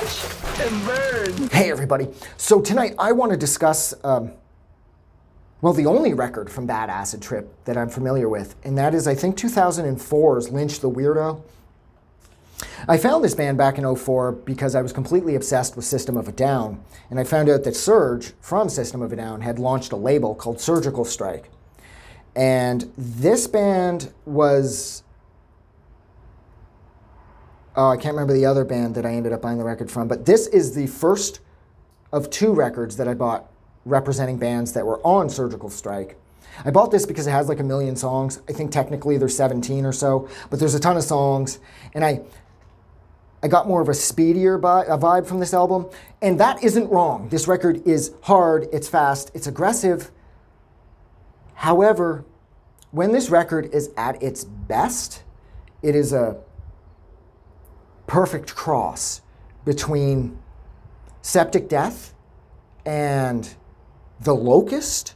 Watch and burn. Hey everybody. So tonight I want to discuss, well, the only record from Bad Acid Trip that I'm familiar with, and that is, I think, 2004's Lynch the Weirdo. I found this band back in 2004 because I was completely obsessed with System of a Down, and I found out that Serge from System of a Down had launched a label called Surgical Strike. And this band was, oh, I can't remember the other band that I ended up buying the record from, but this is the first of two records that I bought representing bands that were on Surgical Strike. I bought this because it has like 1 million songs. I think technically there's 17 or so, but there's a ton of songs. And I got more of a speedier vibe from this album. And that isn't wrong. This record is hard, it's fast, it's aggressive. However, when this record is at its best, it is a perfect cross between Septic Death and The Locust.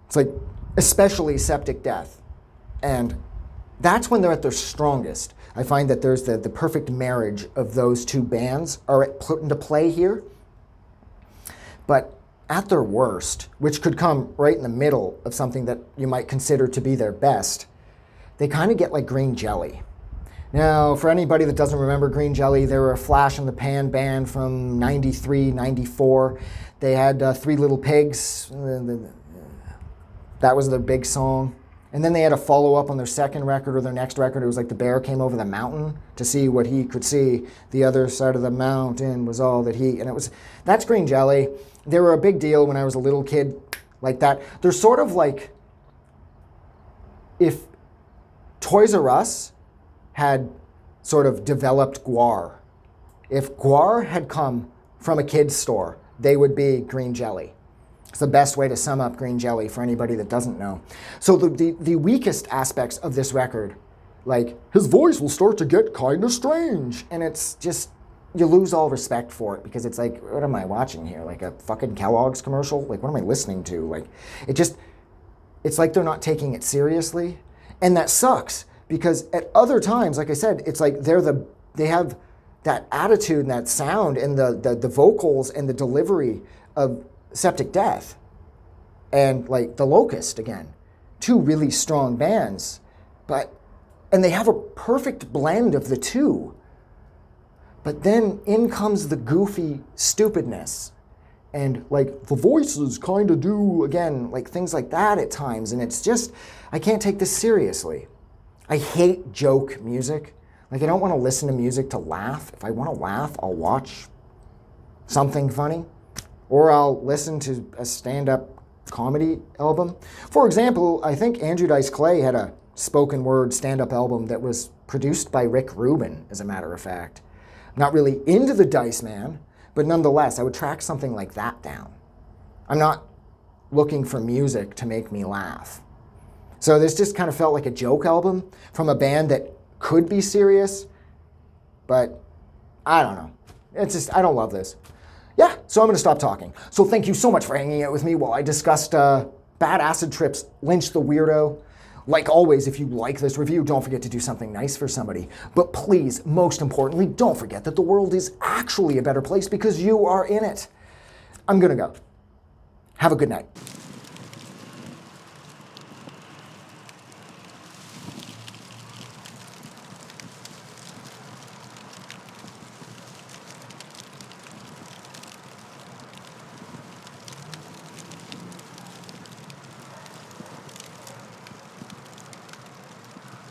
It's like, especially Septic Death. And that's when they're at their strongest. I find that there's the perfect marriage of those two bands are put into play here. But at their worst, which could come right in the middle of something that you might consider to be their best, they kind of get like Green Jelly. Now, for anybody that doesn't remember Green Jelly, they were a flash in the pan band from 93, 94. They had Three Little Pigs. That was their big song. And then they had a follow-up on their second record or their next record. It was like the bear came over the mountain to see what he could see. The other side of the mountain was all that he... And that's Green Jelly. They were a big deal when I was a little kid like that. They're sort of like if Toys R Us had sort of developed Guar. If Guar had come from a kid's store, they would be Green Jelly. It's the best way to sum up Green Jelly for anybody that doesn't know. So the weakest aspects of this record, like his voice will start to get kind of strange. And it's just, you lose all respect for it because it's like, what am I watching here? Like a fucking Kellogg's commercial? Like, what am I listening to? Like, it's like they're not taking it seriously. And that sucks. Because at other times, like I said, it's like they have that attitude and that sound and the vocals and the delivery of Septic Death and like The Locust again. Two really strong bands, and they have a perfect blend of the two. But then in comes the goofy stupidness. And like the voices kind of do, again, like things like that at times. And it's just, I can't take this seriously. I hate joke music. Like, I don't want to listen to music to laugh. If I want to laugh, I'll watch something funny, or I'll listen to a stand-up comedy album. For example, I think Andrew Dice Clay had a spoken word stand-up album that was produced by Rick Rubin, as a matter of fact. I'm not really into the Dice Man, but nonetheless, I would track something like that down. I'm not looking for music to make me laugh. So this just kind of felt like a joke album from a band that could be serious, but I don't know. It's just, I don't love this. Yeah, so I'm going to stop talking. So thank you so much for hanging out with me while I discussed Bad Acid Trip's Lynch the Weirdo. Like always, if you like this review, don't forget to do something nice for somebody. But please, most importantly, don't forget that the world is actually a better place because you are in it. I'm going to go. Have a good night.